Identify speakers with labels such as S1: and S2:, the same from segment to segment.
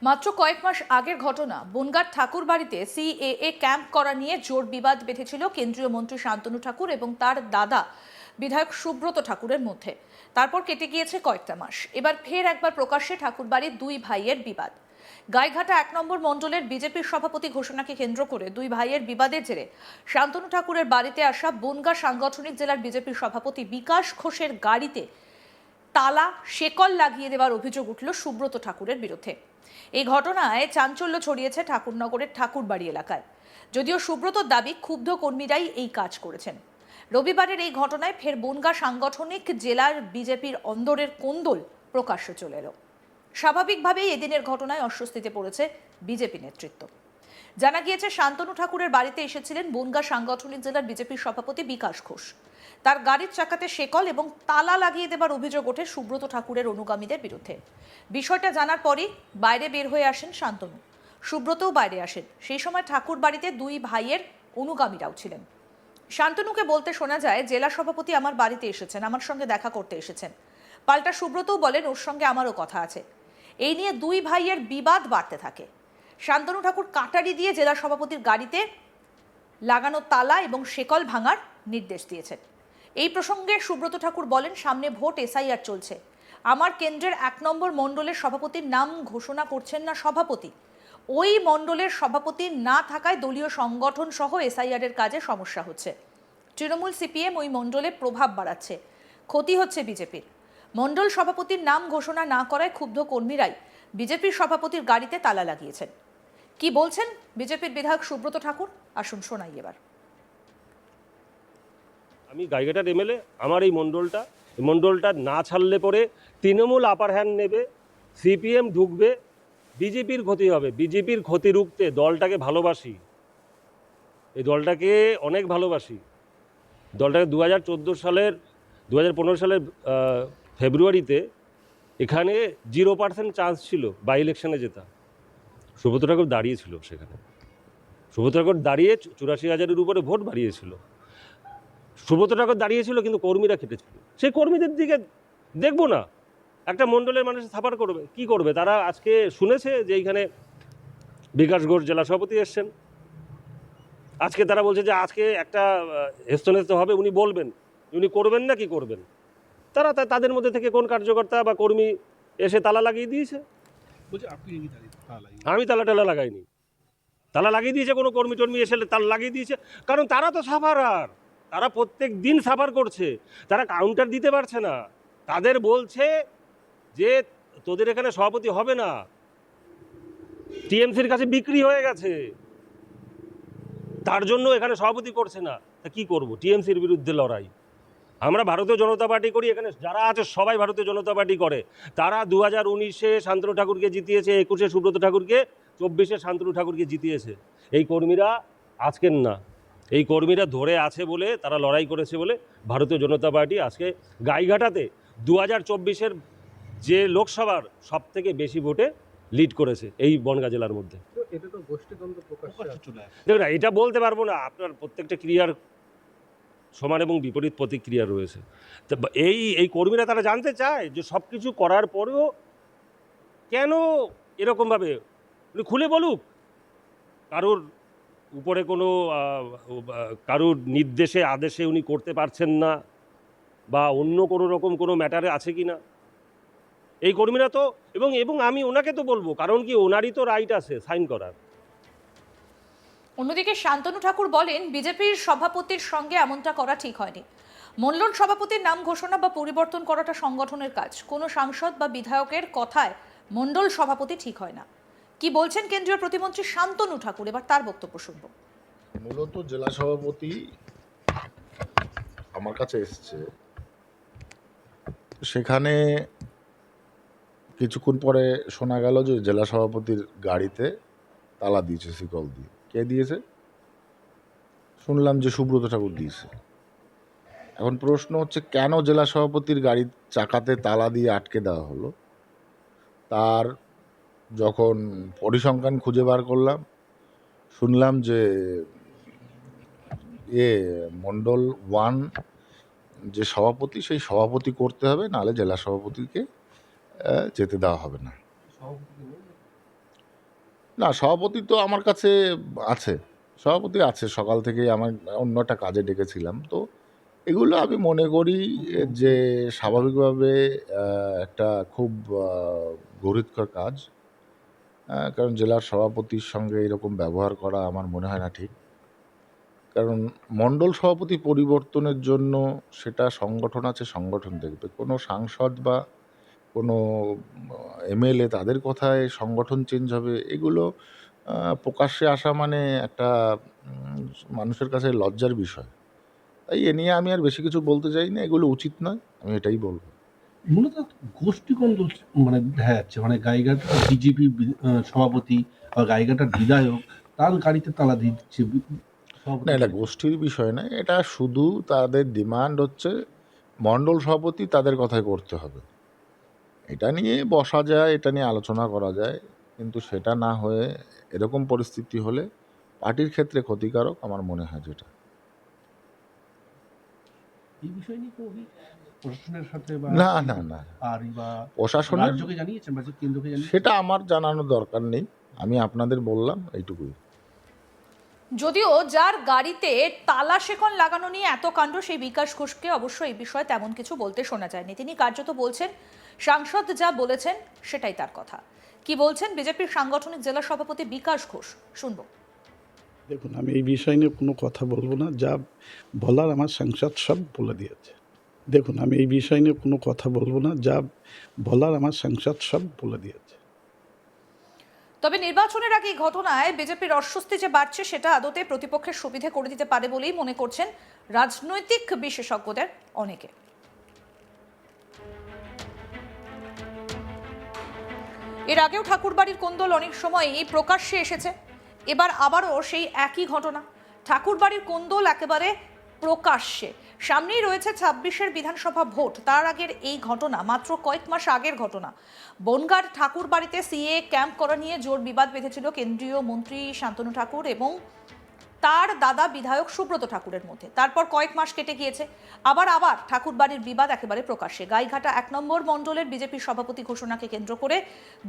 S1: মাত্র কয়েক মাস আগের ঘটনা। বনগাঁর ঠাকুর বাড়িতে সিএএ ক্যাম্প করা নিয়ে জোর বিবাদ বেঁধেছিল কেন্দ্রীয় মন্ত্রী শান্তনু ঠাকুর এবং তার দাদা বিধায়ক সুব্রত ঠাকুরের মধ্যে। তারপর কেটে গিয়েছে কয়েকটা মাস। এবার ফের একবার প্রকাশ্যে ঠাকুর বাড়ির দুই ভাইয়ের বিবাদ। গাইঘাটা 1 নম্বর মণ্ডলের বিজেপির সভাপতি ঘোষণাকে কেন্দ্র করে দুই ভাইয়ের বিবাদের জেরে শান্তনু ঠাকুরের বাড়িতে আসা বনগাঁ সাংগঠনিক জেলার বিজেপির সভাপতি বিকাশ ঘোষের গাড়িতে তালা শেকল লাগিয়ে দেওয়ার অভিযোগ উঠল সুব্রত ঠাকুরের বিরুদ্ধে। এই ঘটনায় চাঞ্চল্য ছড়িয়েছে ঠাকুরনগরের ঠাকুরবাড়ি এলাকায়। যদিও সুব্রতর দাবি ক্ষুব্ধ কর্মীরাই এই কাজ করেছেন। রবিবারের এই ঘটনায় ফের বনগাঁ সাংগঠনিক জেলার বিজেপির অন্দরের কোন্দল প্রকাশ্যে চলে এলো। স্বাভাবিকভাবেই এদিনের ঘটনায় অস্বস্তিতে পড়েছে বিজেপি নেতৃত্ব। জানা গিয়েছে শান্তনু ঠাকুরের বাড়িতে এসেছিলেন বনগাঁ সাংগঠনিক জেলার বিজেপির সভাপতি বিকাশ ঘোষ। তার গাড়ির চাকাতে শেকল এবং তালা লাগিয়ে দেবার অভিযোগ ওঠে সুব্রত ঠাকুরের অনুগামীদের বিরুদ্ধে। বিষয়টা জানার পরই বাইরে বের হয়ে আসেন শান্তনু। সুব্রতও বাইরে আসেন। সেই সময় ঠাকুর বাড়িতে দুই ভাইয়ের অনুগামীরাও ছিলেন। শান্তনুকে বলতে শোনা যায়, জেলা সভাপতি আমার বাড়িতে এসেছেন, আমার সঙ্গে দেখা করতে এসেছেন। পাল্টা সুব্রতও বলেন ওর সঙ্গে আমারও কথা আছে। এই নিয়ে দুই ভাইয়ের বিবাদ বাড়তে থাকে। শান্তনু ঠাকুর কাটারি দিয়ে জেলা সভাপতির গাড়িতে লাগানো তালা এবং শেকল ভাঙার নির্দেশ দিয়েছেন। এই প্রসঙ্গে সুব্রত ঠাকুর বলেন, সামনে ভোট, এসআইআর চলছে। আমার কেন্দ্রের 1 নম্বর মণ্ডলের সভাপতির নাম ঘোষণা করছেন না সভাপতি। ওই মণ্ডলের সভাপতি না থাকায় দলীয় সংগঠন সহ এসআইআর এর কাজে সমস্যা হচ্ছে। তৃণমূল সিপিএম ওই মণ্ডলে প্রভাব বাড়াচ্ছে, ক্ষতি হচ্ছে বিজেপির। মণ্ডল সভাপতির নাম ঘোষণা না করায় ক্ষুব্ধ কর্মীরাই বিজেপির সভাপতির গাড়িতে তালা লাগিয়েছেন। কি বলছেন বিজেপির বিধায়ক সুব্রত ঠাকুর, আসুন শোনাই এবার।
S2: আমি গাইঘাটার এমএলএ, আমার এই মণ্ডলটা না ছাড়লে পরে তৃণমূল আপার হ্যান্ড নেবে, সিপিএম ঢুকবে, বিজেপির ক্ষতি হবে। বিজেপির ক্ষতি রুখতে দলটাকে ভালোবাসি, এই দলটাকে অনেক ভালোবাসি। দলটাকে 2015 সালের ফেব্রুয়ারিতে এখানে 0% চান্স ছিল বাই ইলেকশনে জেতা। সুব্রত ঠাকুর দাঁড়িয়েছিল সেখানে। সুব্রত ঠাকুর দাঁড়িয়ে 84,000-এর উপরে ভোট বাড়িয়েছিল। সুব্রত ঠাকুর দাঁড়িয়েছিল, কিন্তু কর্মীরা কেটেছিল। সেই কর্মীদের দিকে দেখবো না? একটা মণ্ডলের মানুষ সাফার করবে, কি করবে? তারা আজকে শুনেছে যে এইখানে বিকাশ ঘোষ জেলা সভাপতি এসছেন। আজকে তারা বলছে যে আজকে একটা হেস্তনেস্ত হবে, উনি বলবেন, উনি করবেন না কি করবেন। তারা তাদের মধ্যে থেকে কোন কার্যকর্তা বা কর্মী এসে তালা লাগিয়ে দিয়েছে? আমি তালা লাগাইনি। তালা লাগিয়ে দিয়েছে কোনো কর্মী টর্মী এসে তালা লাগিয়ে দিয়েছে। কারণ তারা তো সাফারার, তারা প্রত্যেক দিন সাফার করছে, তারা কাউন্টার দিতে পারছে না। তাদের বলছে যে তোদের এখানে সভাপতি হবে না, টিএমসির কাছে বিক্রি হয়ে গেছে, তার জন্য এখানে সভাপতি করছে না। তা কী করবো? টিএমসির বিরুদ্ধে লড়াই। আমরা ভারতীয় জনতা পার্টি করি, এখানে যারা আছে সবাই ভারতীয় জনতা পার্টি করে। তারা 2019-এ শান্তনু ঠাকুরকে জিতিয়েছে, 21-এ সুব্রত ঠাকুরকে, 24-এ শান্তনু ঠাকুরকে জিতিয়েছে। এই কর্মীরা আজকের না, এই কর্মীরা ধরে আছে বলে, তারা লড়াই করেছে বলে ভারতীয় জনতা পার্টি আজকে গাইঘাটাতে 2024-এর যে লোকসভার সব থেকে বেশি ভোটে লিড করেছে এই বনগাঁ জেলার মধ্যে। দেখুন, এটা বলতে পারবো না, আপনার প্রত্যেকটা ক্রিয়ার সমান এবং বিপরীত প্রতিক্রিয়া রয়েছে। তো এই কর্মীরা তারা জানতে চায় যে সব কিছু করার পরেও কেন এরকমভাবে, উনি খুলে বলুক। কারোর উপরে কোনো কারোর নির্দেশে আদেশে উনি করতে পারছেন না, বা অন্য কোনো রকম কোনো ম্যাটারে আছে কি না এই কর্মীরা তো। এবং আমি ওনাকে তো বলবো, কারণ কি ওনারই তো রাইট আছে সাইন করার।
S1: অন্যদিকে শান্তনু ঠাকুর বলেন, বিজেপির সভাপতির সঙ্গে এমনটা করা ঠিক হয়নি। মণ্ডল সভাপতির নাম ঘোষণা বা পরিবর্তন করাটা সংগঠনের কাজ। কোনো সাংসদ বা বিধায়কের কথায় মণ্ডল সভাপতি ঠিক হয় না। কি বলছেন কেন্দ্রীয় প্রতিমন্ত্রী শান্তনু ঠাকুর, এবার তার বক্তব্য শুনব।
S3: মূলত জেলা সভাপতি আমার কাছে এসছে, সেখানে কিছুক্ষণ পরে শোনা গেল যে জেলা সভাপতির গাড়িতে তালা দিয়েছে, শিকল দিয়ে। কে দিয়েছে? শুনলাম যে সুব্রত ঠাকুর দিয়েছে। এখন প্রশ্ন হচ্ছে, কেন জেলা সভাপতির গাড়ির চাকাতে তালা দিয়ে আটকে দেওয়া হলো? তার যখন পরিসংখ্যান খুঁজে বার করলাম, শুনলাম যে মণ্ডল 1 যে সভাপতি, সেই সভাপতি করতে হবে, নাহলে জেলা সভাপতিকে যেতে দেওয়া হবে না। না, সভাপতি তো আমার কাছে আছে, সভাপতি আছে, সকাল থেকেই আমার অন্য একটা কাজে ডেকেছিলাম। তো এগুলো আমি মনে করি যে স্বাভাবিকভাবে একটা খুব গৌরবকর কাজ। কারণ জেলার সভাপতির সঙ্গে এরকম ব্যবহার করা আমার মনে হয় না ঠিক। কারণ মণ্ডল সভাপতি পরিবর্তনের জন্য সেটা সংগঠন আছে, সংগঠন দেখবে। কোনো সাংসদ বা কোনো এমএলএ তাদের কথায় সংগঠন চেঞ্জ হবে, এগুলো প্রকাশ্যে আসা মানে একটা মানুষের কাছে লজ্জার বিষয়। তাই এ নিয়ে আমি আর বেশি কিছু বলতে চাই না, এগুলো উচিত নয়, আমি এটাই বলব।
S4: মূলত গোষ্ঠীকন্দল মানে দেখা যাচ্ছে, মানে গাইঘাটার বিজেপি সভাপতি বা গাইঘাটার বিধায়ক তার গাড়িতে তালা দিয়ে দিচ্ছে
S3: না, এটা গোষ্ঠীর বিষয় নয়, এটা শুধু তাদের ডিমান্ড হচ্ছে মণ্ডল সভাপতি তাদের কথাই করতে হবে। এটা নিয়ে বসা যায়, এটা নিয়ে আলোচনা করা যায়, কিন্তু সেটা না হয়ে এরকম পরিস্থিতি হলে পার্টির ক্ষেত্রে ক্ষতিকারক আমার মনে হয় যেটা।
S4: এই বিষয় নিয়ে কোনো প্রশাসনের সাথে বা
S3: না না না,
S4: বা
S3: প্রশাসনের
S4: রাজ্যকে জানিয়েছেন বা কেন্দ্রকে জানিয়েছেন?
S3: সেটা আমার জানানোর দরকার নেই, আমি আপনাদের বললাম এইটুকুই।
S1: যদিও যার গাড়িতে তালা শেকল লাগানো নিয়ে এত কাণ্ড, সেই বিকাশ ঘোষকে অবশ্য এই বিষয়ে তেমন কিছু বলতে শোনা যায়নি। তিনি কার্যত বলছেন সাংসদ যা বলেছেন সেটাই তার কথা। কি বলছেন বিজেপির সাংগঠনিক জেলা সভাপতি বিকাশ ঘোষ, শুনবো।
S5: দেখুন, আমি এই বিষয় নিয়ে কোনো কথা বলবো না, যা বলার আমার সাংসদ সব বলে দিয়েছে। দেখুন, আমি এই বিষয় নিয়ে কোনো কথা বলবো না, যা বলার আমার সাংসদ সব বলে দিয়েছে।
S1: তবে নির্বাচনের আগে এই ঘটনায় বিজেপির অস্বস্তি যে বাড়ছে সেটা আদতে প্রতিপক্ষের সুবিধে করে দিতে পারে বলেই মনে করছেন রাজনৈতিক বিশেষজ্ঞদের অনেকে। এর আগেও ঠাকুরবাড়ির কোন্দল অনেক সময়ই প্রকাশ্যে এসেছে, এবার আবারও সেই একই ঘটনা। ঠাকুরবাড়ির কোন্দল একেবারে প্রকাশ্যে, সামনেই রয়েছে 26-এর বিধানসভা ভোট, তার আগের এই ঘটনা মাত্র কয়েক মাস আগের ঘটনা। বনগাঁর ঠাকুরবাড়িতে সিএ ক্যাম্প করা নিয়ে জোর বিবাদ বেঁধেছিল কেন্দ্রীয় মন্ত্রী শান্তনু ঠাকুর এবং তার দাদা বিধায়ক সুব্রত ঠাকুরের মধ্যে। তারপর কয়েক মাস কেটে গিয়েছে, আবার ঠাকুরবাড়ির বিবাদ একেবারে প্রকাশ্যে। গাইঘাটা 1 নম্বর মণ্ডলের বিজেপির সভাপতি ঘোষণাকে কেন্দ্র করে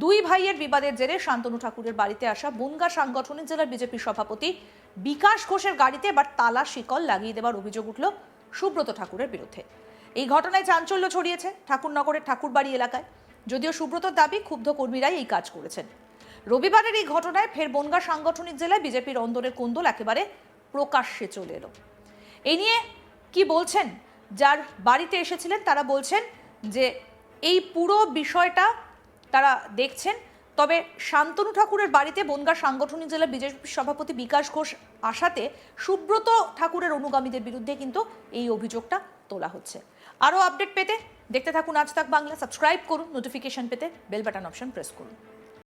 S1: দুই ভাইয়ের বিবাদের জেরে শান্তনু ঠাকুরের বাড়িতে আসা বনগাঁ সাংগঠনিক জেলার বিজেপির সভাপতি বিকাশ ঘোষের গাড়িতে এবার তালা শিকল লাগিয়ে দেওয়ার অভিযোগ উঠল সুব্রত ঠাকুরের বিরুদ্ধে। এই ঘটনায় চাঞ্চল্য ছড়িয়েছে ঠাকুরনগরের ঠাকুরবাড়ি এলাকায়। যদিও সুব্রতর দাবি ক্ষুব্ধ কর্মীরাই এই কাজ করেছেন। রবিবারের এই ঘটনায় ফের বনগাঁ সাংগঠনিক জেলায় বিজেপির অন্দরের কোন্দল একেবারে প্রকাশ্যে চলে এলো। এই নিয়ে কি বলছেন যার বাড়িতে এসেছিলেন, তারা বলছেন যে এই পুরো বিষয়টা তারা দেখছেন। তবে শান্তনু ঠাকুরের বাড়িতে বনগাঁ সাংগঠনিক জেলা বিজেপি সভাপতি বিকাশ ঘোষ আসাতে সুব্রত ঠাকুরের অনুগামীদের বিরুদ্ধে কিন্তু এই অভিযোগটা তোলা হচ্ছে। আরও আপডেট পেতে দেখতে থাকুন আজ তাক বাংলা, সাবস্ক্রাইব করুন, নোটিফিকেশন পেতে বেল বাটন অপশন প্রেস করুন।